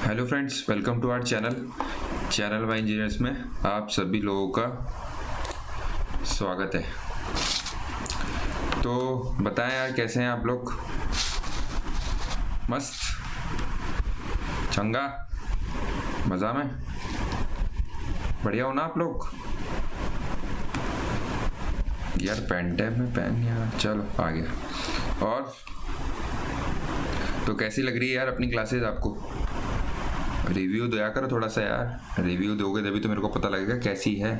Hello friends, welcome to our channel Y engineers में आप सभी लोगों का स्वागत है। तो बताएं यार, कैसे हैं आप लोग? मस्त, चंगा, मज़ा में, बढ़िया हो ना आप लोग? यार पैंट है में पहन यार, चलो आ गया। और तो कैसी लग रही है यार अपनी क्लासेस आपको? रिव्यू दिया करो थोड़ा सा यार, रिव्यू दोगे तभी तो मेरे को पता लगेगा कैसी है।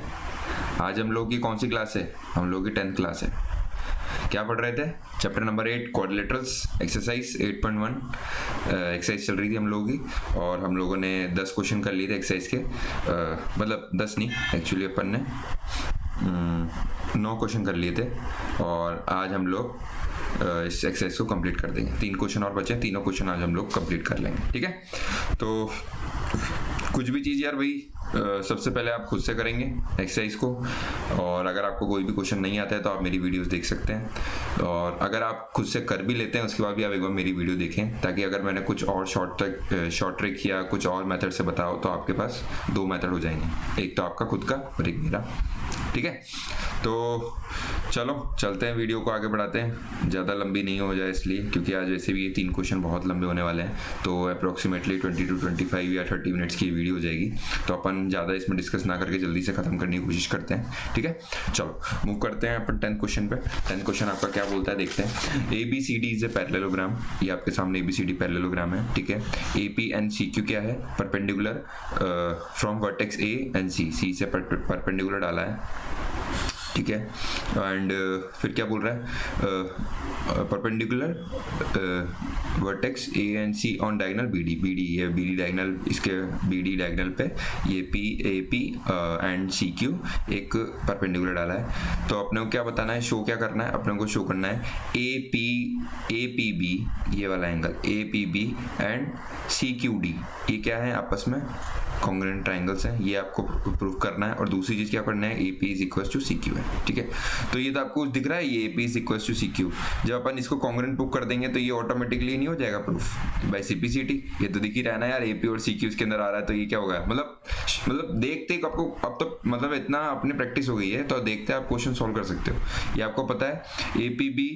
आज हम लोग की कौन सी क्लास है? हम लोग की 10th क्लास है। क्या पढ़ रहे थे? Chapter number 8 quadrilaterals, exercise 8.1 exercise चल रही थी हम लोगों की। और हम लोगों ने 10 क्वेश्चन कर लिए थे एक्सरसाइज के, मतलब 10 नहीं, एक्चुअली अपन ने 9 क्वेश्चन कर लिए थे। और आज हम लोग इस एक्सरसाइज को कंप्लीट कर देंगे। 3 क्वेश्चन और बचे हैं, तीनों क्वेश्चन आज हम लोग कंप्लीट कर लेंगे, ठीक है? तो कुछ भी चीज़ यार वही सबसे पहले आप खुद से करेंगे एक्सरसाइज को। और अगर आपको कोई भी क्वेश्चन नहीं आता है तो आप मेरी वीडियोस देख सकते हैं। और अगर आप खुद से कर भी लेते हैं उसके बाद भी आप एक बार मेरी वीडियो देखें, ताकि अगर मैंने कुछ और शॉर्ट ट्रिक या कुछ और मेथड से बताओ तो आपके पास 2 मेथड हो जाएंगे, एक तो आपका खुद का और एक मेरा, ठीक है? तो चलो चलते हैं, वीडियो को आगे बढ़ाते हैं, ज़्यादा लंबी नहीं हो जाए इसलिए, क्योंकि आज वैसे भी ये 3 क्वेश्चन बहुत लंबे होने वाले हैं। तो अप्रोक्सीमेटली 20 to 25 या 30 मिनट्स की वीडियो हो जाएगी। तो अपन ज़्यादा इसमें डिस्कस ना करके जल्दी से ख़त्म करने की कोशिश करते हैं, ठीक है? चलो मूव करते हैं अपन 10th क्वेश्चन पे। 10th क्वेश्चन आपका क्या बोलता है देखते हैं। ABCD इज ए पैरेललोग्राम, ये आपके सामने ABCD पैरेललोग्राम है, ठीक है? AP एंड CQ क्या है? Perpendicular from vertex A and C से परपेंडिकुलर डाला है, ठीक है? एंड फिर क्या बोल रहा है? Perpendicular vertex A and C on diagonal BD, ये BD डायगोनल, इसके BD डायगोनल पे ये AP एंड CQ एक परपेंडिकुलर डाला है। तो अपने को क्या बताना है, शो क्या करना है? अपने को शो करना है APB, ये वाला एंगल APB एंड CQD, ये क्या है? आपस में कॉन्ग्रुएंट ट्राइंगल्स हैं, ये आपको प्रूव करना है। और दूसरी चीज़ क्या करना है? AP is equal to CQ है, ठीक है? तो ये तो आपको दिख रहा है, ये AP is equal to CQ। जब अपन इसको कॉन्ग्रुएंट प्रूव कर देंगे तो ये ऑटोमेटिकली नहीं हो जाएगा प्रूफ बाय CPCT। ये तो दिख ही रहा है ना यार, AP और CQ इसके अंदर आ रहा है, तो ये क्या होगा? मतलब देखते आपको अब तो मतलब इतना अपनी प्रैक्टिस हो गई है, तो देखते आप क्वेश्चन सॉल्व कर सकते हो। ये आपको पता है APB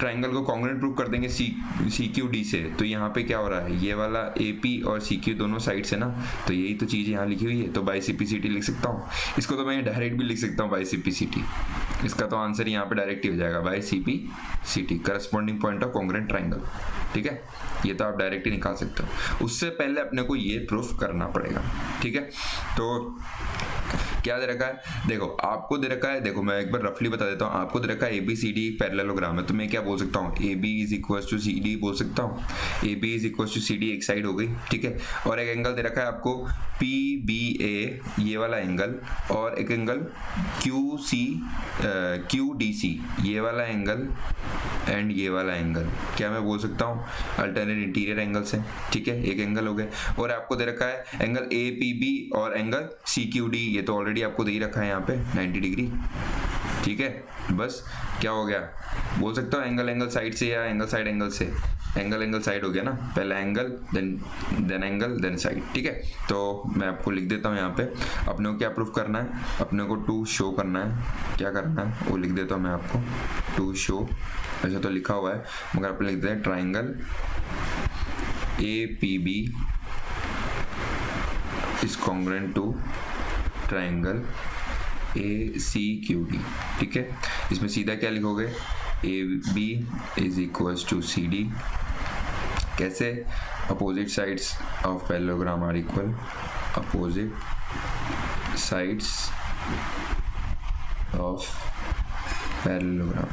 ट्राइंगल को कॉन्ग्रुएंट प्रूव कर देंगे CQD से, तो यहाँ पे क्या हो रहा है? ये वाला AP और CQ दोनों साइड से ना, तो यही तो चीज़ यहाँ लिखी हुई है, तो बाय CPCT लिख सकता हूँ। इसको तो मैं डायरेक्ट भी लिख सकता हूँ बाय CPCT, इसका तो आंसर यहाँ पे डायरेक्ट ही हो जाएगा by CPCT, corresponding point of congruent triangle, ठीक है? ये तो आप डायरेक्ट ही निकाल सकते हो। उससे पहले अपने को ये प्रूफ करना पड़ेगा, ठीक है? तो क्या दे रखा है? देखो आपको दे रखा है, देखो मैं एक बार रफली बता देता हूँ। आपको दे रखा है ABCD पैरेललोग्राम है, तो मैं क्या बोल सकता हूँ? AB is equal to CD बोल सकता हूँ। AB is equal to CD एक साइड हो गई, ठीक है? और एक एंगल दे रखा है आपको PBA, ये वाला एंगल, और एक एंगल QDC, ये वाला एंगल एंड ये वाला एंगल, क्या मैं बोल सकता हूँ? अल्टरनेट इंटीरियर एंगल्स हैं, ठीक है? एक एंगल हो गया। और आपको दे रखा है एंगल APB और एंगल CQD, ये तो ऑलरेडी आपको दे ही रखा है यहाँ पे 90 डिग्री, ठीक है? बस क्या हो गया? बोल सकता हूँ एंगल साइड से या एंगल साइड एंगल से। एंगल साइड हो गया ना, पहला angle then angle then side, ठीक है? तो मैं आपको लिख देता हूँ यहाँ पे। अपने को क्या प्रूफ करना है? अपने को टू शो करना है। क्या करना है वो लिख देता हूँ मैं आपको, टू शो। ऐसा तो लिखा हुआ है मगर अपने लिख देते हैं triangle APB is congruent to triangle ACQD, ठीक है? इसमें सीधा क्या लिखोगे? AB is equal to CD। कैसे? Opposite sides of parallelogram are equal, opposite sides of parallelogram,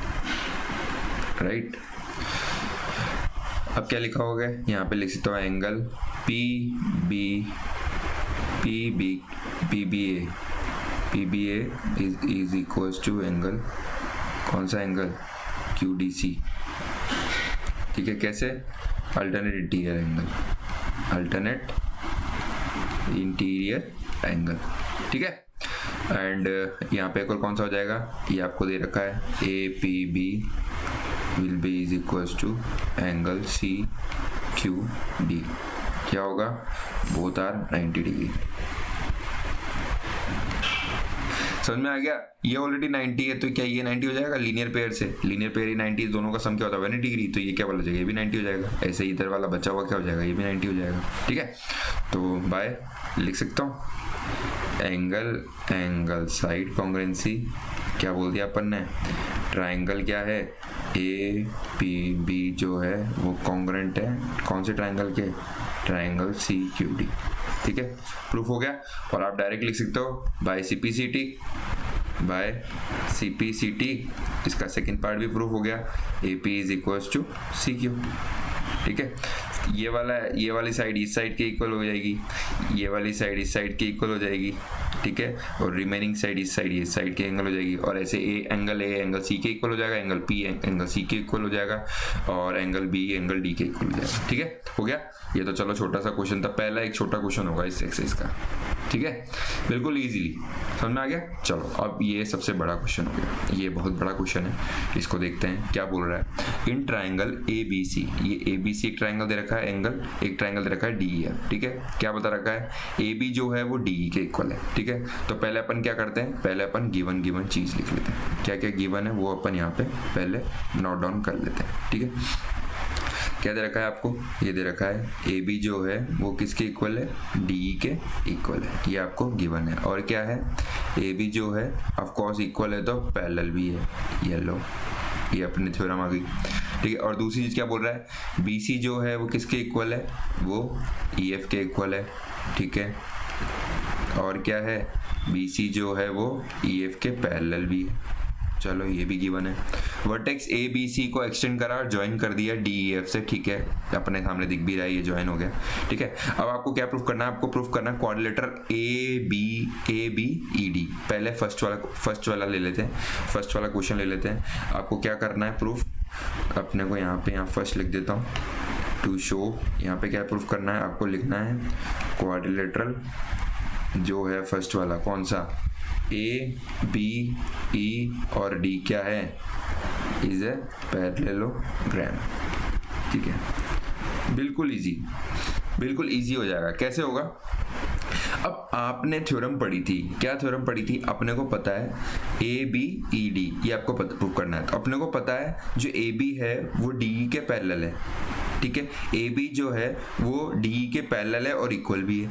right? अब क्या लिखा होगा? यहाँ पे लिख सकते हो angle PBA is equal to angle, कौन सा एंगल? QDC, ठीक है? कैसे? अल्टरनेट इंटीरियर एंगल, ठीक है? एंड यहाँ पे एक और कौन सा हो जाएगा? ये आपको दे रखा है APB will be is equal to angle CQD। क्या होगा? Both are 90 degree. समझ में आ गया? ये ऑलरेडी 90 है तो क्या ये 90 हो जाएगा लीनियर पेयर से? लीनियर पेयर ही 90, दोनों का सम क्या होता है 180 डिग्री, तो ये क्या बोला जाएगा, ये भी 90 हो जाएगा। ऐसे ही इधर वाला बचा हुआ क्या हो जाएगा, ये भी 90 हो जाएगा। ठीक है, तो बाय लिख सकता हूँ एंगल साइड कॉन्ग्रुएंसी क्या बोल दिया अपन ने, ट्राइंगल क्या है ए पी बी जो है वो कॉन्ग्रुएंट है कौन से ट्राइंगल के, ट्राइंगल सी क्यू डी। ठीक है, प्रूफ हो गया। और आप डायरेक्ट लिख सकते हो बाय सीपीसीटी, इसका सेकंड पार्ट भी प्रूफ हो गया, AP is equals to CQ। ठीक है, ये वाली साइड इस साइड के इक्वल हो जाएगी, ये वाली साइड इस साइड के इक्वल हो जाएगी। ठीक है, और रिमेनिंग साइड इस साइड के एंगल हो जाएगी। और ऐसे एंगल C के इक्वल हो जाएगा, एंगल P एंगल C के इक्वल हो जाएगा, और एंगल B एंगल D के इक्वल हो जाएगा। ठीक है, हो गया। ये तो चलो छोटा सा क्वेश्चन था, पहला एक छोटा क्वेश्चन होगा इस एक्सरसाइज का। ठीक है, बिल्कुल इजीली समझ में आ गया। चलो अब ये सबसे बड़ा क्वेश्चन हो गया, ये बहुत बड़ा क्वेश्चन है, इसको देखते हैं क्या बोल रहा है। इन ट्राइंगल ABC, ये ABC एक ट्राइंगल दे रखा है, एंगल एक ट्राइंगल दे रखा है DEF। ठीक है, क्या बता रखा है, AB जो है वो DE के इक्वल है। ठीक है, तो पहले अपन क्या करते हैं, पहले अपन गिवन चीज लिख लेते हैं, क्या क्या गिवन है वो अपन यहाँ पे पहले नोट डाउन कर लेते हैं। ठीक है, क्या दे रखा है आपको, ये दे रखा है AB जो है वो किसके इक्वल है, DE के इक्वल है, ये आपको गिवन है। और क्या है, AB जो है ऑफ कोर्स इक्वल है तो पैरेलल भी है, ये लो ये अपनी थ्योरम आ गई। ठीक है, और दूसरी चीज क्या बोल रहा है, BC जो है वो किसके इक्वल है, वो EF के इक्वल है। ठीक है, और क्या है, BC जो है वो EF के पैरेलल भी है, चलो ये भी गिवन है। वर्टेक्स ABC को एक्सटेंड करा और ज्वाइन कर दिया DEF से। ठीक है, अपने सामने दिख भी रहा है, ये ज्वाइन हो गया। ठीक है, अब आपको क्या प्रूफ करना है, आपको प्रूफ करना है क्वाड्रिलेटरल ABED। पहले फर्स्ट वाला ले लेते हैं, फर्स्ट वाला क्वेश्चन ले लेते हैं। आपको क्या करना है प्रूफ, अपने को यहाँ फर्स्ट लिख देता हूँ टू शो। यहाँ पे क्या प्रूफ करना है, आपको लिखना है क्वाड्रिलेटरल जो है फर्स्ट वाला कौन सा, ABE और D क्या है, इज ए पैरेललोग्राम। ठीक है, बिल्कुल इजी हो जाएगा। कैसे होगा, अब आपने थ्योरम पढ़ी थी, क्या थ्योरम पढ़ी थी, अपने को पता है ABED, ये आपको प्रूफ करना है। तो अपने को पता है जो AB है वो DE के पैरेलल है। ठीक है, AB जो है वो DE के पैरेलल है और इक्वल भी है।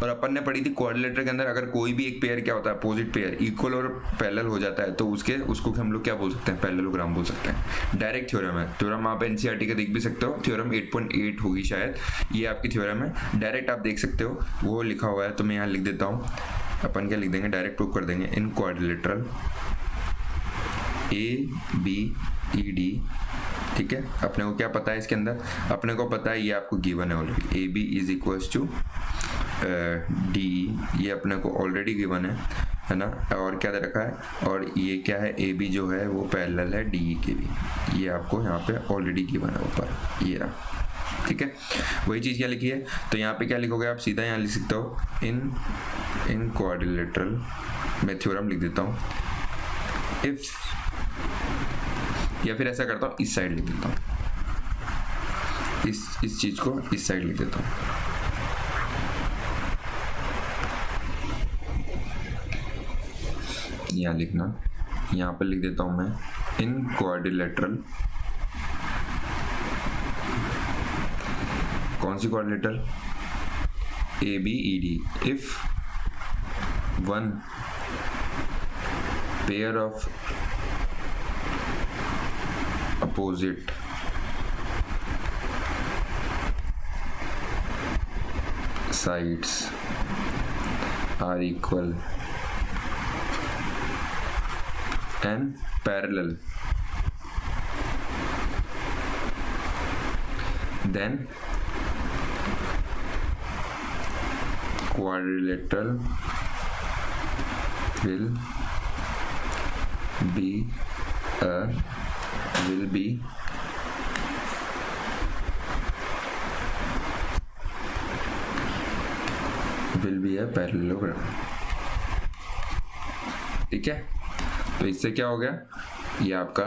और अपन ने पढ़ी थी क्वाड्रिलेटरल के अंदर अगर कोई भी एक पेयर क्या होता है, अपोजिट पेयर इक्वल और पैरेलल हो जाता है तो उसको हम लोग क्या बोल सकते हैं, पैरेललोग्राम बोल सकते हैं। डायरेक्ट थ्योरम है, थ्योरम आप NCERT का देख भी सकते हो, थ्योरम 8.8 होगी शायद, ये आपकी थ्योरम है, डायरेक्ट आप देख सकते हो, वो लिखा हुआ है। तो मैं यहाँ लिख देता हूँ, अपन क्या लिख देंगे, डायरेक्ट प्रूफ कर देंगे, इन क्वाड्रिलेटरल ABED। ठीक है, अपने को क्या पता है इसके अंदर, अपने को पता है ये आपको गिवन है already, AB is equals to DE, ये अपने को ऑलरेडी गिवन है ना। और क्या दे रखा है, और ये क्या है, AB जो है वो पैरेलल है DE के भी, ये आपको यहाँ पे ऑलरेडी गिवन है ऊपर, ये रहा। ठीक है, वही चीज़ क्या लिखी है, तो यहाँ पे क्या लिखोगे आप, सीधा यहाँ लिख सकते हो इन क्वाड्रिलेटरल, मैं थ्योरम लिख देता हूँ, इफ, या फिर ऐसा करता हूँ इस साइड लिख देता हूँ, इस चीज को इस साइड लिख देता हूँ। यहाँ लिखना, यहाँ पर लिख देता हूँ मैं इन क्वाड्रिलेटरल, कौन सी quadrilateral, ABED, if one pair of opposite sides are equal and parallel, then quadrilateral will be a parallelogram. ठीक है, तो इससे क्या हो गया, ये आपका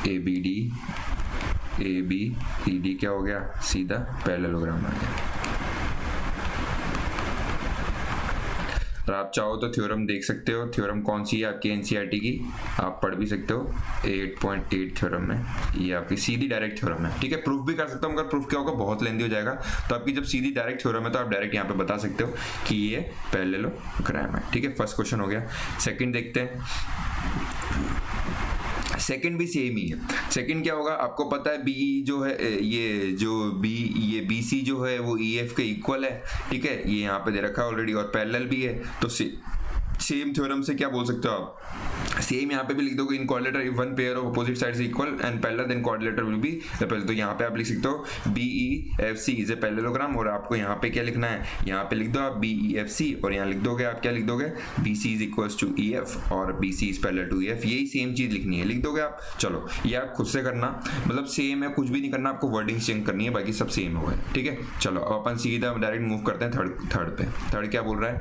ABED क्या हो गया, सीधा पैरेललोग्राम आ गया। और आप चाहो तो थ्योरम देख सकते हो, थ्योरम कौन सी है आपकी एनसीईआरटी की, आप पढ़ भी सकते हो 8.8 थ्योरम है, ये आपकी सीधी डायरेक्ट थ्योरम है। ठीक है, प्रूफ भी कर सकता हूँ, मगर प्रूफ क्या होगा, बहुत लेंदी हो जाएगा। तो आपकी जब सीधी डायरेक्ट थ्योरम है तो आप डायरेक्ट यहाँ पे बता सकते हो कि ये पैरेललोग्राम है। ठीक है, फर्स्ट क्वेश्चन हो गया। सेकंड देखते हैं, सेकंड भी सेम ही है। सेकंड क्या होगा, आपको पता है बी जो है, ये जो बी, ये बी सी जो है वो ई एफ के इक्वल है। ठीक है, ये यहाँ पे दे रखा है ऑलरेडी, और पैरेलल भी है। तो सेम थ्योरम से क्या बोल सकते हो आप, सेम यहाँ पे भी लिख दोगे, in quadrilateral if one pair of opposite sides equal and parallel then quadrilateral will be parallel. तो यहाँ पे आप लिख सकते हो B E F C is a parallelogram, और आपको यहाँ पे क्या लिखना है, यहाँ पे लिख दो आप बी ई एफ सी, और यहाँ लिख दोगे आप क्या लिख दोगे, B C is equals to E F और B C is parallel to E F, यही सेम चीज लिखनी है, लिख दोगे आप। चलो ये आप खुद से करना, मतलब सेम है, कुछ भी नहीं करना आपको, वर्डिंग चेंज करनी है, बाकी सब सेम हो गए। ठीक है, चलो अब अपन सीधा डायरेक्ट मूव करते हैं थर्ड पे। थर्ड क्या बोल रहा है,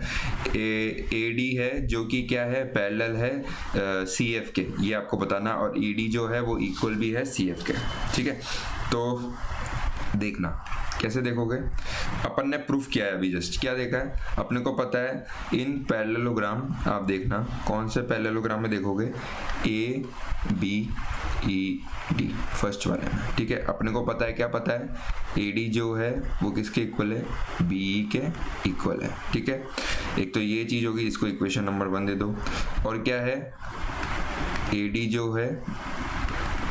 ए डी है जो कि क्या है, पैरेलल है सी एफ के, ये आपको बताना, और ई डी जो है वो इक्वल भी है सी एफ के। ठीक है, तो देखना कैसे देखोगे, अपन ने प्रूफ किया है अभी जस्ट, क्या देखा है, अपने को पता है इन पैरेललोग्राम, आप देखना कौन से पैरेललोग्राम में देखोगे, A B E D first वाले में। ठीक है, अपने को पता है, क्या पता है, ए डी जो है वो किसके इक्वल है, बी ई के इक्वल है। ठीक है, एक तो ये चीज होगी, इसको इक्वेशन नंबर 1 दे दो, और क्या है, ए डी जो है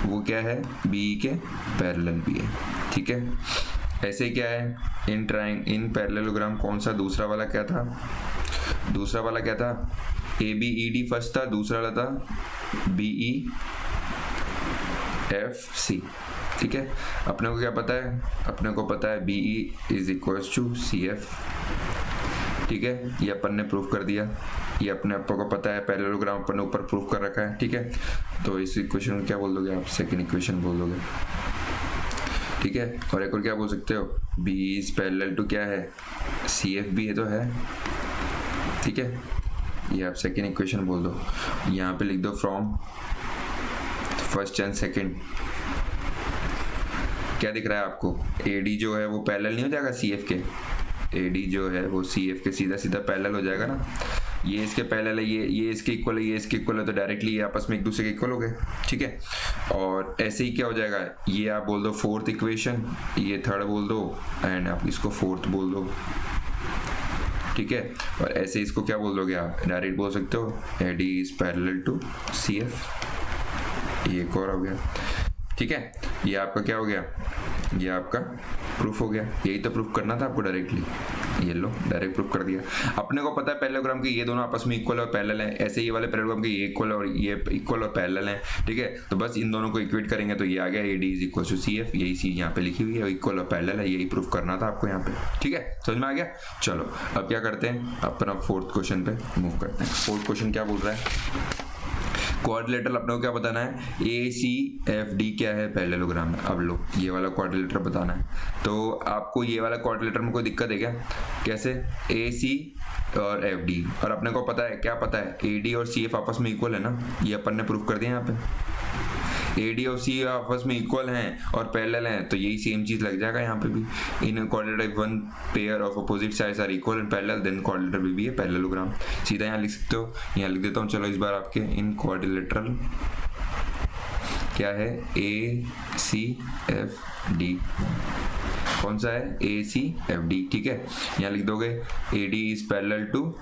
वो क्या है, बी ई के पैरेलल भी है। ठीक है, ऐसे क्या है, इन पैरेललोग्राम कौन सा दूसरा वाला क्या था, दूसरा वाला क्या था, A B E D first था, दूसरा वाला था बी ई एफ सी। ठीक है, अपने को क्या पता है, अपने को पता है B E is equals to C F. ठीक है, ये अपन ने प्रूफ कर दिया, ये अपने आप को पता है, पैरेललोग्राम अपन ने ऊपर प्रूफ कर रखा है। ठीक है, तो इस इक्वेशन को क्या बोल दोगे आप, सेकंड इक्वेशन बोल दोगे। ठीक है, और एक और क्या बोल सकते हो, बी इज पैरेलल टू क्या है, सी एफ भी है तो है। ठीक है, ये आप सेकंड इक्वेशन बोल दो, यहाँ पे लिख दो फ्रॉम फर्स्ट एंड सेकंड। क्या दिख रहा है आपको, ए डी जो है वो पैरेलल नहीं हो जाएगा सी एफ के, ए डी जो है वो सी एफ के सीधा सीधा पैरेलल हो जाएगा ना, ये इसके पैरेलल है, ये इसके इक्वल है, ये इसके इक्वल है, तो डायरेक्टली ये आपस में एक दूसरे के इक्वल हो गए। ठीक है, और ऐसे ही क्या हो जाएगा, ये आप बोल दो फोर्थ इक्वेशन, ये थर्ड बोल दो, एंड आप इसको फोर्थ बोल दो। ठीक है, और ऐसे इसको क्या बोल दोगे आप, डायरेक्ट बोल सकते हो A D is parallel to C F, ये एक और हो गया। ठीक है, ये आपका क्या हो गया, ये आपका प्रूफ हो गया, यही तो प्रूफ करना था आपको डायरेक्टली, ये लो डायरेक्ट प्रूफ कर दिया। अपने को पता है पैरेललोग्राम के ये दोनों आपस में इक्वल और पैरेलल है, ऐसे ये वाले पैरेललोग्राम के ये इक्वल और ये इक्वल और पैरेलल है। ठीक है, तो बस इन दोनों को इक्वेट करेंगे तो ये आ गया, A D is equal to C F, यही चीज यहाँ पे लिखी हुई है, इक्वल और पैरेलल है, यही प्रूफ करना था आपको यहाँ पे। ठीक है, समझ में आ गया। चलो अब क्या करते हैं, अपना फोर्थ क्वेश्चन पे मूव करते हैं। फोर्थ क्वेश्चन क्या बोल रहा है, क्वाड्रिलेटरल अपने को क्या बताना है, ए सी एफ डी क्या है पैरेललोग्राम में। अब लो ये वाला क्वाड्रिलेटर बताना है, तो आपको ये वाला क्वाड्रिलेटर में कोई दिक्कत है क्या, कैसे, ए सी और एफ डी, और अपने को पता है, क्या पता है, ए डी और सी एफ आपस में इक्वल है ना, ये अपन ने प्रूफ कर दिया यहाँ पे, ए डी और सी आपस में इक्वल हैं और पैरेलल हैं, तो यही सेम चीज लग जाएगा यहाँ पे भी, in quadrilateral one pair of opposite sides are equal and parallel then quadrilateral will be a parallelogram. सीधा यहाँ लिख सकते हो, यहाँ लिख देता हूँ। चलो इस बार आपके इन कोऑर्डिनेटर क्या है, ए सी एफ डी, कौन सा है, ए सी एफ डी। ठीक है, यहाँ लिख दोगे A D is parallel to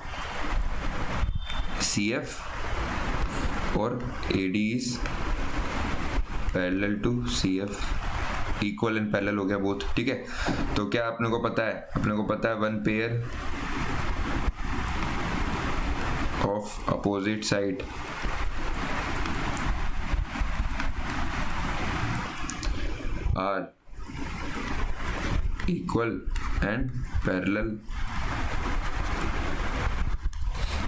C F और A D is parallel to C F, equal and parallel हो गया बोथ। ठीक है, तो क्या अपने को पता है, अपने को पता है one pair of opposite side are equal and parallel,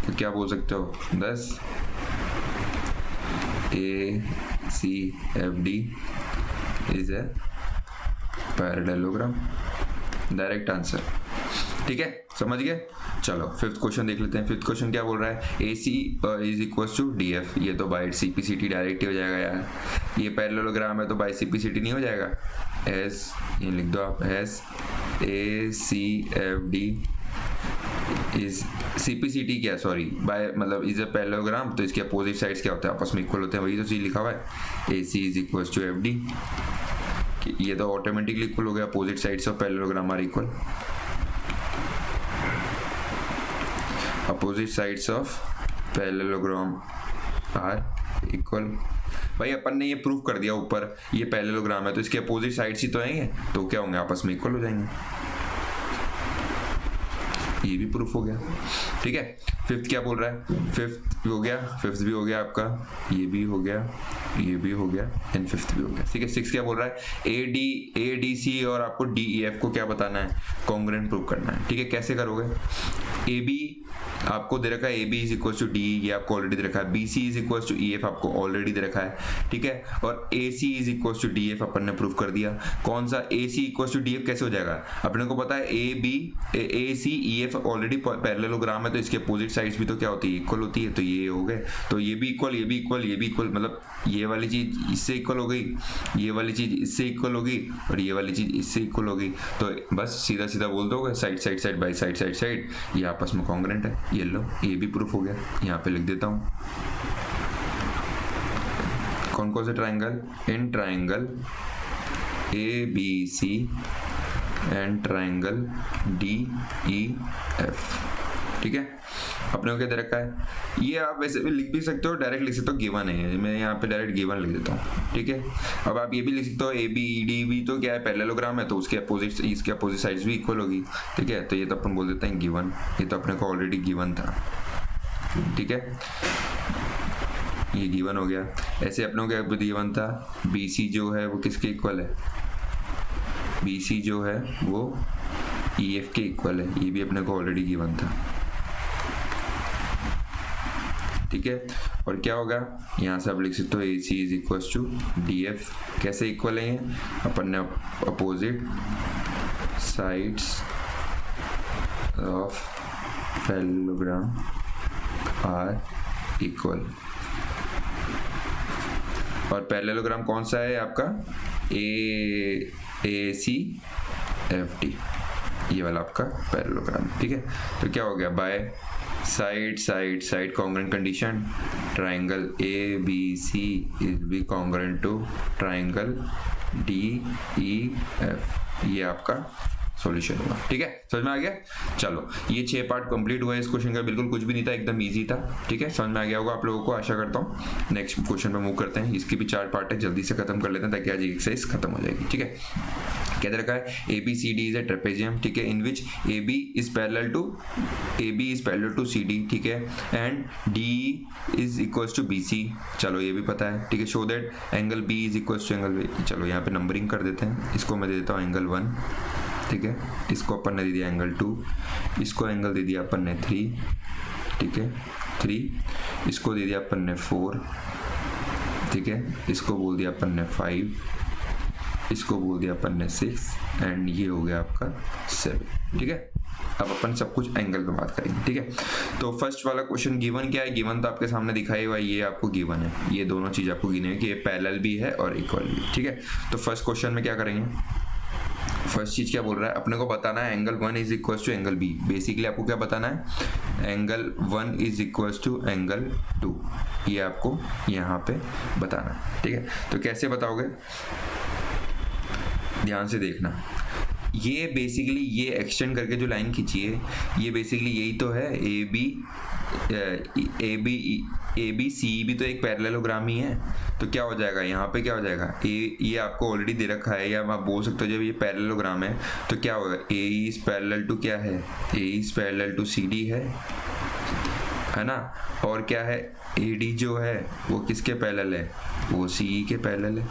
तो क्या बोल सकते हो, 10 A C F D is a parallelogram, direct answer. ठीक है, समझ गए। चलो फिफ्थ क्वेश्चन देख लेते हैं। फिफ्थ क्वेश्चन क्या बोल रहा है, A C is equal to D F, ये तो by C P C T direct ही हो जाएगा यार, ये पैरेललोग्राम है तो by C P C T नहीं हो जाएगा, एस ये लिख दो आप, as A C F D is CPCT क्या, सॉरी बाय मतलब इज अ पैरेललोग्राम, तो इसके अपोजिट साइड्स क्या होते हैं, आपस में इक्वल होते हैं, वही तो चीज लिखा हुआ है AC is equal to FD। ये तो ऑटोमेटिकली इक्वल हो गया, opposite sides of parallelogram are equal, opposite sides of parallelogram are equal. भाई अपन ने ये प्रूव कर दिया ऊपर, ये पैरेललोग्राम है तो इसके अपोजिट साइड्स ही तो आएंगे, तो क्या होंगे, आपस में इक्वल हो जाएंगे, ये भी प्रूफ हो गया। ठीक है, फिफ्थ क्या बोल रहा है, फिफ्थ भी हो गया, फिफ्थ भी हो गया आपका, ये भी हो गया, ये भी हो गया एंड फिफ्थ भी हो गया। ठीक है, सिक्स क्या बोल रहा है, ADC और आपको DEF को क्या बताना है, कॉन्ग्रुएंट प्रूव करना है। ठीक है, कैसे करोगे, AB आपको दे रखा है AB is equal to DE, ये आपको ऑलरेडी दे रखा है, BC is equal to EF आपको ऑलरेडी दे रखा है। ठीक है, और AC is equal to DF अपन ने प्रूव कर दिया। कौन सा AC इक्वल टू DF कैसे हो जाएगा, अपने को पता है AC EF ऑलरेडी पैरेललोग्राम है, तो इसके अपोजिट साइड्स भी तो क्या होती है, इक्वल होती है, तो ये हो गए, तो ये भी इक्वल, ये भी इक्वल, ये भी इक्वल, मतलब ये वाली चीज इससे इक्वल हो गई, ये वाली चीज इससे इक्वल होगी और ये वाली चीज इससे इक्वल होगी, तो बस सीधा सीधा बोल दोगे side side side by side side side, ये आपस में कॉन्ग्रुएंट है। ये लो, ये भी प्रूफ हो गया, यहाँ पे लिख देता हूँ कौन कौन से triangle, in triangle ABC and triangle DEF। ठीक है, अपने को क्या दे रखा है, ये आप वैसे भी लिख भी सकते हो, डायरेक्ट लिख सकते हो, गिवन है, मैं यहाँ पे डायरेक्ट गिवन लिख देता हूँ। ठीक है, अब आप ये भी लिख सकते हो ABED तो क्या है, पैरेललोग्राम है, तो उसके अपोजिट, इसके अपोजिट साइड्स भी इक्वल होगी। ठीक है, तो ये तो अपन बोल देते हैं गिवन, ये तो अपने को ऑलरेडी गिवन था। ठीक है, ये गिवन हो गया। ऐसे अपनों का गिवन था BC जो है वो किसके इक्वल है, BC जो है वो EF के इक्वल है, ये भी अपने को ऑलरेडी गिवन था। ठीक है, और क्या होगा, यहाँ से आप लिख सकते हो AC is equal to DF, कैसे इक्वल है, अपन ने opposite sides of parallelogram are equal, और पैरेललोग्राम कौन सा है आपका, AC FD, ये वाला आपका पैरेललोग्राम। ठीक है, तो क्या हो गया, by side side side congruent condition, triangle ABC is be congruent to triangle DEF, ये आपका सॉल्यूशन हुआ। ठीक है, समझ में आ गया। चलो, ये 6 पार्ट कंप्लीट हुआ है इस क्वेश्चन का, बिल्कुल कुछ भी नहीं था, एकदम इजी था। ठीक है, समझ में आ गया होगा आप लोगों को, आशा करता हूँ। नेक्स्ट क्वेश्चन पे मूव करते हैं, इसकी भी 4 पार्ट है, जल्दी से खत्म कर लेते हैं ताकि आज एक्सरसाइज खत्म हो जाएगी। ठीक है, क्या दे रखा है, ABCD इज अ ट्रेपेजियम। ठीक है, in which AB is parallel to CD। ठीक है, and DE is equal to BC, चलो ये भी पता है। ठीक है, show that angle B is equal to angle B, चलो यहाँ पे नंबरिंग कर देते हैं, इसको मैं दे देता हूँ एंगल 1। ठीक है, इसको अपन ने दे दिया एंगल 2, इसको एंगल दे दिया अपन ने 3। ठीक है, 3, इसको दे दिया अपन ने 4। ठीक है, इसको बोल दिया अपन ने 5, इसको बोल दिया अपन ने 6 एंड ये हो गया आपका 7। ठीक है, अब अपन सब कुछ एंगल पे बात करेंगे। ठीक है, तो फर्स्ट वाला क्वेश्चन गिवन क्या है, गिवन तो आपके सामने दिखाई हुआ, ये आपको गिवन है, ये दोनों चीज आपको गिने कि ये पैरेलल भी है और इक्वल भी। ठीक है, तो फर्स्ट क्वेश्चन में क्या करेंगे, फर्स्ट चीज क्या बोल रहा है, अपने को बताना है angle 1 is equal to angle B। Basically आपको क्या बताना है, angle 1 is equal to angle 2, ये आपको यहाँ पे बताना है। ठीक है, तो कैसे बताओगे, ध्यान से देखना, ये बेसिकली ये एक्सटेंड करके जो लाइन खींची है, ये बेसिकली यही तो है, ABCE भी तो एक पैरेललोग्राम ही है, तो क्या हो जाएगा यहाँ पे, क्या हो जाएगा, ये आपको ऑलरेडी दे रखा है, या आप बोल सकते हो जब ये पैरेललोग्राम है तो क्या होगा, AE इज पैरेलल टू क्या है, AE is parallel to CD है ना, और क्या है, AD जो है वो किसके पैरेलल है, वो CE के पैरेलल है।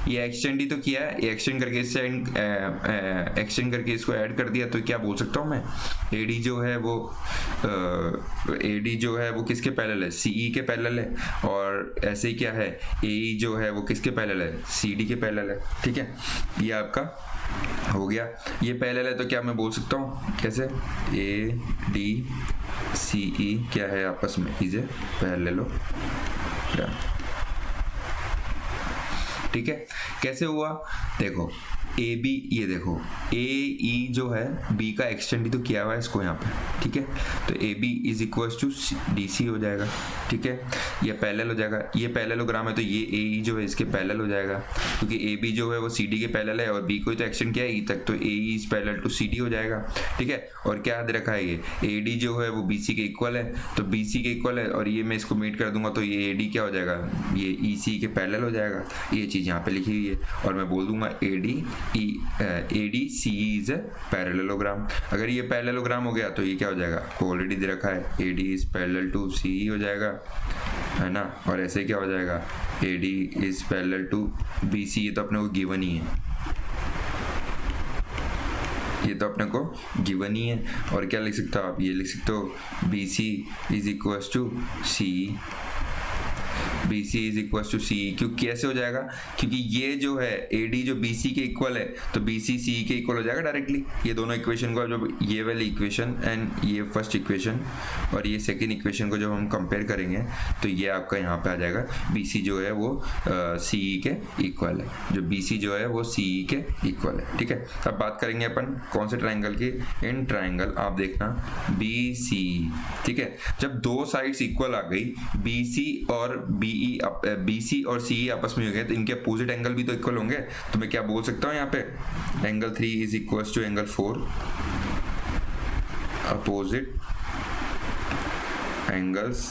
ये एक्सटेंड ही तो किया है, ये एक्सटेंड करके इससे एक्सटेंड करके इसको ऐड कर दिया, तो क्या बोल सकता हूँ मैं, AD जो है वो किसके पैरेलल है, CE के पैरेलल है, और ऐसे ही क्या है, AE जो है वो किसके पैरेलल है, CD के पैरेलल है। ठीक है, ये आपका हो गया, ये पैरेलल है तो क्या मैं बोल सकता हूँ कैसे, ADCE क्या है आपस में, इज ए पैरेललोग्राम। ठीक है, कैसे हुआ देखो, ए बी, ये देखो ए ई जो है बी का एक्सटेंड ही तो किया हुआ है इसको यहाँ पे, ठीक है, तो A B is equal to D C हो जाएगा, ठीक है, ये पैरेलल हो जाएगा, ये पैरेललोग्राम है तो ये ए ई जो है इसके पैरेलल हो जाएगा, क्योंकि ए बी जो है वो सी डी के पैरेलल है और बी को तो एक्सटेंड किया है ई तक, तो A E is parallel to C D हो जाएगा, ठीक है। और क्या याद रखा है, ये ए डी जो है वो बी सी के इक्वल है, तो बी सी के इक्वल है और ये मैं इसको मीट कर दूंगा तो ये ए डी क्या हो जाएगा, ये ई सी के पैरेलल हो जाएगा, ये चीज़ यहाँ पे लिखी हुई है, और मैं बोल दूंगा A D C is a parallelogram. अगर ये पैरेललोग्राम हो गया तो ये क्या हो जाएगा, आपको ऑलरेडी दे रखा है A D is parallel to C हो जाएगा, है ना, और ऐसे क्या हो जाएगा, A D is parallel to B C, ये तो अपने को गिवन ही है, ये तो अपने को गिवन ही है। और क्या लिख सकते हो आप, ये लिख सकते हो B C is equal to C, B C is equal to C, क्योंकि कैसे हो जाएगा, क्योंकि ये जो है ए डी जो बी सी के इक्वल है तो बी सी सी के इक्वल हो जाएगा डायरेक्टली, ये दोनों इक्वेशन को जब ये वाली इक्वेशन एंड ये फर्स्ट इक्वेशन और ये सेकेंड इक्वेशन को जब हम कंपेयर करेंगे तो ये आपका यहाँ पे आ जाएगा, बी सी जो है वो सी के इक्वल है, जो बी सी जो है वो सी के इक्वल है, ठीक है। अब बात करेंगे अपन कौन से ट्राइंगल की, इन ट्राइंगल आप देखना बी सी, ठीक है, जब दो साइड्स इक्वल आ गई बी सी और बी सी और सी आपस में हो गए तो इनके अपोजिट एंगल भी तो इक्वल होंगे, तो मैं क्या बोल सकता हूँ यहाँ पे, angle 3 is equal to angle 4, opposite angles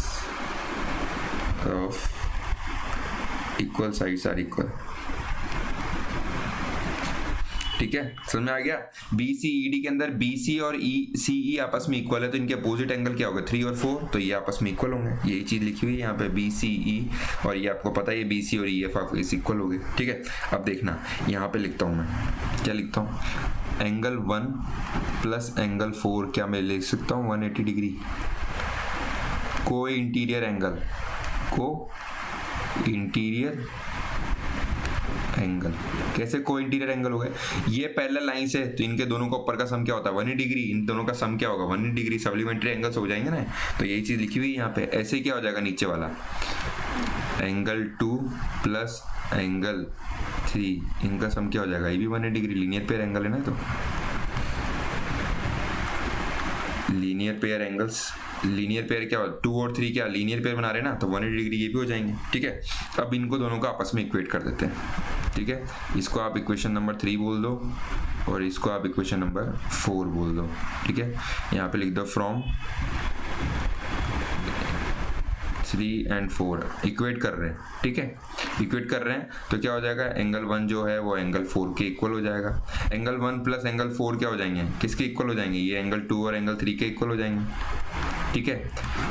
of equal sides are equal, ठीक है, समझ में आ गया। बी सी ई डी के अंदर बी सी और सी ई आपस में इक्वल है तो इनके अपोजिट एंगल क्या होगा, 3 और 4, तो ये आपस में इक्वल होंगे, यही चीज लिखी हुई है यहाँ पे बी सी ई, और ये आपको पता है ये बी सी और ई एफ इस इक्वल हो गए, ठीक है। अब देखना यहाँ पे लिखता हूँ मैं, क्या लिखता हूँ, एंगल 1 प्लस एंगल 4, क्या मैं लिख सकता हूँ 180 डिग्री, को इंटीरियर एंगल, को इंटीरियर एंगल, कैसे को इंटीरियर एंगल हो गए, ये पैरेलल लाइन से तो इनके दोनों का ऊपर का सम क्या होता है 180 डिग्री, इन दोनों का सम क्या होगा 180 डिग्री, सप्लीमेंट्री एंगल्स हो जाएंगे ना, तो यही चीज लिखी हुई है यहाँ पे। ऐसे क्या हो जाएगा नीचे वाला, एंगल 2 प्लस एंगल 3, इनका सम क्या हो जाएगा, ये भी 180 डिग्री, लीनियर पेयर एंगल है ना, तो linear pair angles, linear pair क्या 2 और 3 क्या लीनियर पेयर बना रहे हैं ना, तो 180 डिग्री ये भी हो जाएंगे, ठीक है। अब इनको दोनों को आपस में इक्वेट कर देते हैं, ठीक है, इसको आप इक्वेशन नंबर 3 बोल दो और इसको आप इक्वेशन नंबर 4 बोल दो, ठीक है। यहाँ पे लिख दो फ्रॉम 3 and 4 इक्वेट कर रहे हैं, ठीक है, इक्वेट कर रहे हैं तो क्या हो जाएगा, एंगल 1 जो है वो एंगल 4 के इक्वल हो जाएगा, एंगल 1 प्लस एंगल 4 क्या हो जाएंगे, किसके इक्वल हो जाएंगे, ये एंगल 2 और एंगल 3 के इक्वल हो जाएंगे, ठीक है।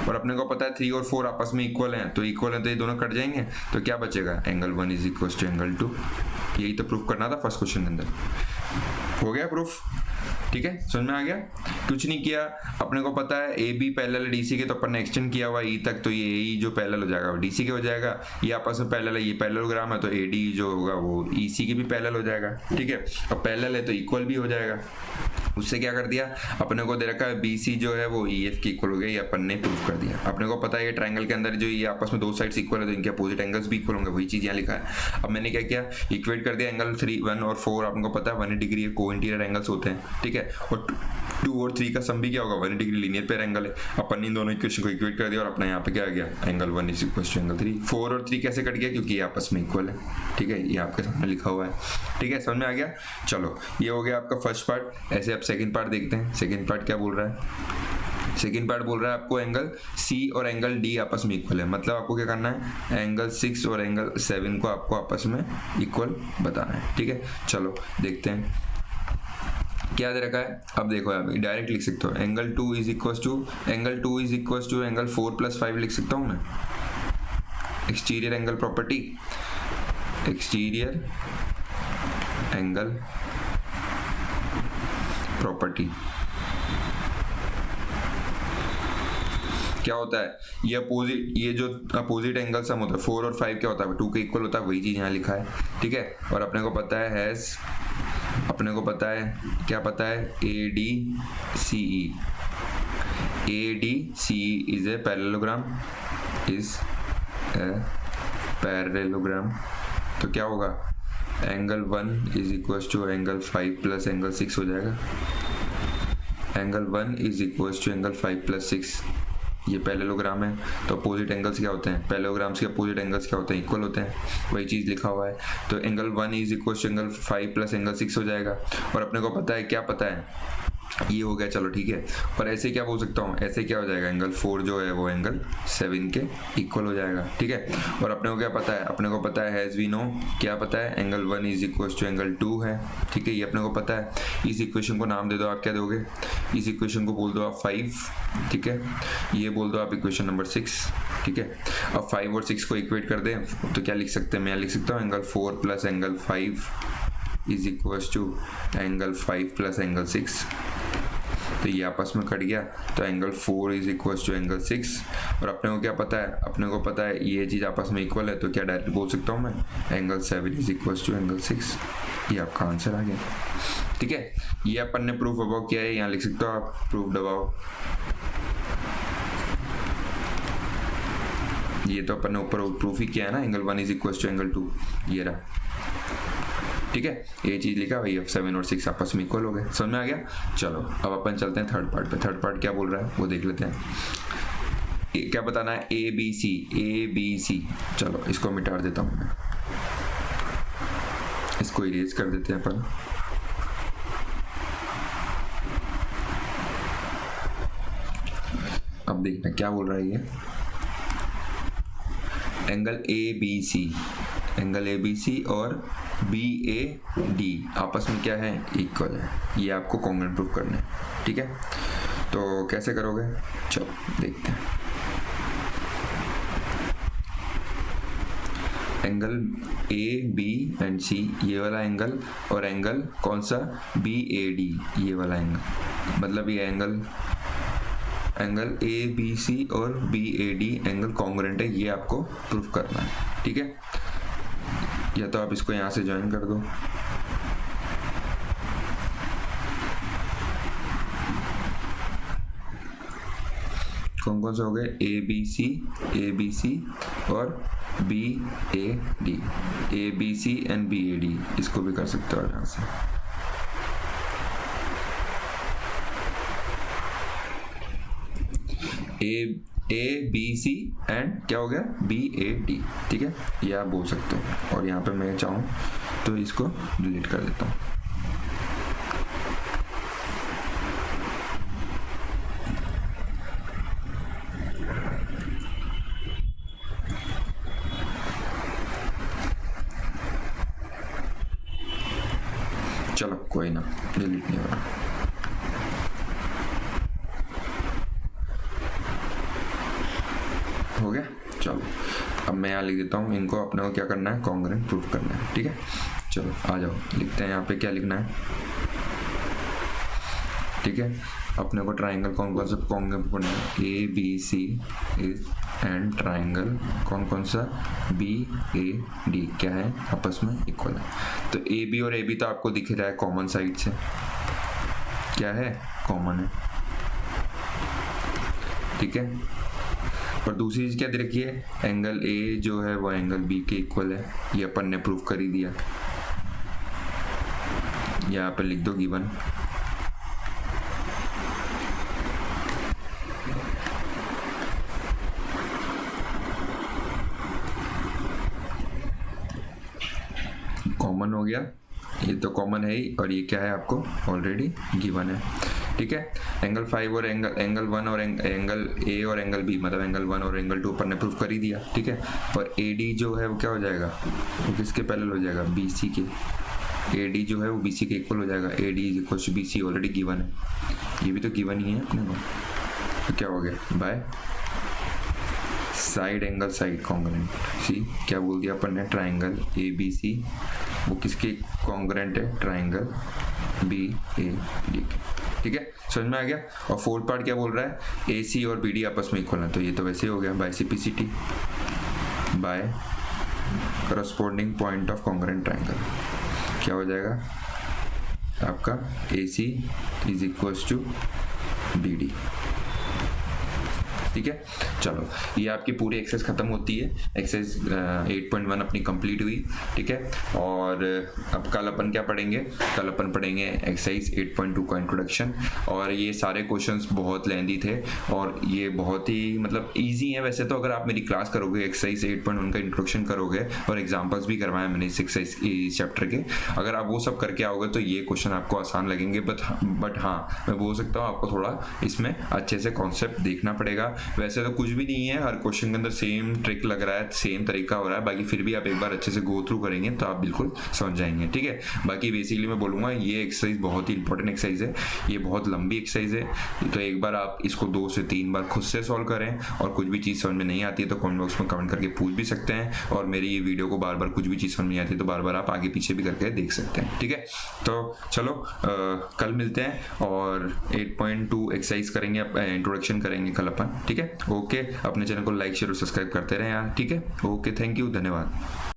और अपने को पता है 3 और 4 आपस में इक्वल हैं, तो इक्वल हैं तो ये दोनों कट जाएंगे, तो क्या बचेगा, angle 1 is equal to angle 2, यही तो प्रूफ करना था फर्स्ट क्वेश्चन के अंदर, हो गया प्रूफ, ठीक है, समझ में आ गया। कुछ नहीं किया, अपने को पता है ए बी पैरेलल है डीसी के, तो अपन ने एक्सटेंड किया हुआ ई तक, तो ये ई जो पैरेलल हो जाएगा डीसी के हो जाएगा, ये आपस में पैरेलल है, ये पैरेललोग्राम है तो ए डी जो होगा वो ई सी के भी पैरेलल हो जाएगा, ठीक है। अब पैरेलल है तो इक्वल भी हो जाएगा, उससे क्या कर दिया, अपने को दे रखा है बी सी जो है वो ई एफ के इक्वल हो गया, ये अपन ने प्रूफ कर दिया। अपने को पता है ये ट्राइंगल के अंदर जो ये आपस में दो साइड्स इक्वल है तो इनके अपोजिट एंगल्स भी इक्वल होंगे, वही चीज यहाँ लिखा है। अब मैंने क्या किया, इक्वेट कर दिया, एंगल 3, 1 और 4 आपको पता है 180 डिग्री को इंटीरियर एंगल्स होते हैं, ठीक है, और 2 और 3 का सम भी क्या होगा 180 डिग्री, लीनियर पेयर एंगल है, अपन इन दोनों इक्वेशन को इक्वेट कर दिया और अपना यहाँ पे क्या आ गया, angle 1 is equal to angle 3। 4 और 3 कैसे कट गया, क्योंकि ये आपस में इक्वल है, ठीक है, ये आपके सामने लिखा हुआ है, ठीक है, समझ में आ गया। चलो ये हो गया आपका फर्स्ट पार्ट। ऐसे आप सेकंड पार्ट देखते हैं, सेकंड पार्ट क्या बोल रहा है, सेकंड पार्ट बोल रहा है आपको एंगल C और एंगल D आपस में इक्वल है, मतलब आपको क्या करना है, एंगल 6 और एंगल 7 को आपको आपस में इक्वल बताना है, ठीक है। चलो देखते हैं क्या दे रखा है। अब देखो आप डायरेक्ट लिख सकते हो, angle 2 is equal to angle 4 + 5 लिख सकता हूँ मैं, exterior angle property, exterior angle property क्या होता है, ये अपोजिट, ये जो अपोजिट एंगल सम होता है 4 और 5 क्या होता है 2 के इक्वल होता है, वही चीज यहाँ लिखा है, ठीक है। और अपने को पता है अपने को पता है क्या पता है, A D C E is a parallelogram, तो क्या होगा, angle 1 is equal to angle 5 plus angle 6 हो जाएगा। Angle 1 is equal to angle 5 plus 6, ये पैरेललोग्राम है तो अपोजिट एंगल्स क्या होते हैं, पैरेललोग्राम्स के अपोजिट एंगल्स क्या होते हैं, इक्वल होते हैं, वही चीज़ लिखा हुआ है। तो angle 1 is equal to angle 5 plus angle 6 हो जाएगा। और अपने को पता है, क्या पता है, ये हो गया, चलो ठीक है। और ऐसे क्या बोल सकता हूँ, ऐसे क्या हो जाएगा, एंगल 4 जो है वो एंगल 7 के इक्वल हो जाएगा, ठीक है। और अपने को क्या पता है, अपने को पता है हैज़ वी नो, क्या पता है, angle 1 is equal to angle 2 है, ठीक है, ये अपने को पता है। इस इक्वेशन को नाम दे दो, आप क्या दोगे, इस इक्वेशन को बोल दो आप 5, ठीक है, ये बोल दो आप इक्वेशन नंबर 6, ठीक है। अब 5 और 6 को इक्वेट कर दें तो क्या लिख सकते हैं, मैं लिख सकता हूँ angle 4 plus angle 5 is equal to angle 5 plus angle 6। तो ये आपस में कट गया, तो angle 4 is equal to angle 6। और अपने को क्या पता है, अपने को पता है ये चीज़ आपस में इक्वल है, तो क्या डायरेक्ट बोल सकता हूँ मैं, angle 7 is equal to angle 6। ये आपका आंसर आ गया, ठीक है। ये अपन ने प्रूफ अबाउ किया है, यहाँ लिख सकते हो आप, प्रूफ अबाउ। ये तो अपन ने ऊपर प्रूफ ही किया है ना, angle 1 is equal to angle 2, ये रहा, ठीक है। ये चीज लिखा भाई, अब 7 और 6 आपस में इक्वल हो गए, समझ में आ गया। चलो अब अपन चलते हैं थर्ड पार्ट पे। थर्ड पार्ट क्या बोल रहा है वो देख लेते हैं। क्या बताना है, A B C, A B सी। चलो इसको मिटा देता हूँ मैं, इसको इरेज कर देते हैं अपन। अब देखना क्या बोल रहा है ये, angle A B C, angle A B C और बी ए डी आपस में क्या है, इक्वल है। ये आपको कॉन्ग्रुएंट प्रूफ करना है, ठीक है। तो कैसे करोगे, चलो देखते हैं। एंगल ए बी एंड सी, ये वाला एंगल, और एंगल कौन सा, बी ए डी, ये वाला एंगल, मतलब ये angle, angle A B C और B A D angle congruent है, ये आपको प्रूफ करना है, ठीक है। या तो आप इसको यहाँ से ज्वाइन कर दो, कौन कौन से हो गए, ए बी सी और B A D, A B C and B A D, इसको भी कर सकते हो यहाँ से। ए बी सी एंड क्या हो गया, बी ए डी, ठीक है, ये आप बोल सकते हो। और यहाँ पे मैं चाहूँ तो इसको डिलीट कर देता हूँ। चलो कोई ना, डिलीट नहीं हो रहा। हो गया, चलो अब मैं यहाँ लिख देता हूँ, इनको अपने को क्या करना है, कॉन्ग्रुएंट प्रूफ करना है, ठीक है। चलो आ जाओ, लिखते हैं यहाँ पे क्या लिखना है, ठीक है। अपने को ट्राइंगल कौन कौन सा कॉन्ग्रुएंट करना है, A B C is and triangle कौन कौन सा, बी ए डी क्या है, आपस में इक्वल है। तो ए बी और ए बी तो आपको दिख रहा है कॉमन साइड से, क्या है, कॉमन है, ठीक है। और दूसरी चीज क्या दे रखी है, एंगल ए जो है वो एंगल बी के इक्वल है, ये अपन ने प्रूफ कर ही दिया। यहाँ पे लिख दो गिवन, कॉमन हो गया, ये तो कॉमन है ही, और ये क्या है आपको ऑलरेडी गिवन है, ठीक है। एंगल 5 और एंगल 1 और एंगल ए और एंगल बी, मतलब एंगल 1 और एंगल 2 पर ने प्रूफ कर ही दिया, ठीक है। और ए डी जो है वो क्या हो जाएगा, वो किसके पैरेलल हो जाएगा, बी सी के। ए डी जो है वो बी सी के इक्वल हो जाएगा, A D is equal to B C, already given है, ये भी तो गिवन ही है अपने को। तो क्या हो गया, by side angle side congruent. C क्या बोल दिया अपन ने, ट्राइंगल ए बी सी वो किसके कॉन्ग्रुएंट है, ट्राइंगल बी ए डी, ठीक है, समझ में आ गया। और फोर्थ पार्ट क्या बोल रहा है, ए सी और बी डी आपस में इक्वल है, तो ये तो वैसे ही हो गया, by C P C T, by corresponding point of congruent triangle, क्या हो जाएगा आपका, A C is equal to B D, ठीक है। चलो ये आपकी पूरी एक्सरसाइज खत्म होती है, एक्सरसाइज 8.1 अपनी कंप्लीट हुई, ठीक है। और अब कल अपन क्या पढ़ेंगे, कल अपन पढ़ेंगे एक्सरसाइज 8.2 का इंट्रोडक्शन। और ये सारे क्वेश्चंस बहुत लेंदी थे और ये बहुत ही मतलब इजी है वैसे तो। अगर आप मेरी क्लास करोगे, एक्सरसाइज 8.1 का इंट्रोडक्शन करोगे और एग्जांपल्स भी करवाए मैंने इस एक्सरसाइज चैप्टर के, अगर आप वो सब करके आओगे तो ये क्वेश्चन आपको आसान लगेंगे। बट हाँ, मैं बोल सकता हूँ आपको थोड़ा इसमें अच्छे से कॉन्सेप्ट देखना पड़ेगा। वैसे तो कुछ भी नहीं है, हर क्वेश्चन के अंदर सेम ट्रिक लग रहा है, सेम तरीका हो रहा है, बाकी फिर भी आप एक बार अच्छे से गो थ्रू करेंगे तो आप बिल्कुल समझ जाएंगे, ठीक है। बाकी बेसिकली मैं बोलूँगा ये एक्सरसाइज बहुत ही इंपॉर्टेंट एक्सरसाइज है, ये बहुत लंबी एक्सरसाइज है, तो एक बार आप इसको 2 से 3 बार खुद से सॉल्व करें। और कुछ भी चीज़ समझ में नहीं आती है तो कमेंट बॉक्स में कमेंट करके पूछ भी सकते हैं। और मेरी ये वीडियो को बार बार कुछ भी चीज़ समझ नहीं आती तो बार बार आप आगे पीछे भी करके देख सकते हैं, ठीक है। तो चलो कल मिलते हैं और 8.2 एक्सरसाइज करेंगे, इंट्रोडक्शन करेंगे कल अपन, ठीक है। ओके, अपने चैनल को लाइक शेयर और सब्सक्राइब करते रहें यार, ठीक है। ओके, थैंक यू, धन्यवाद।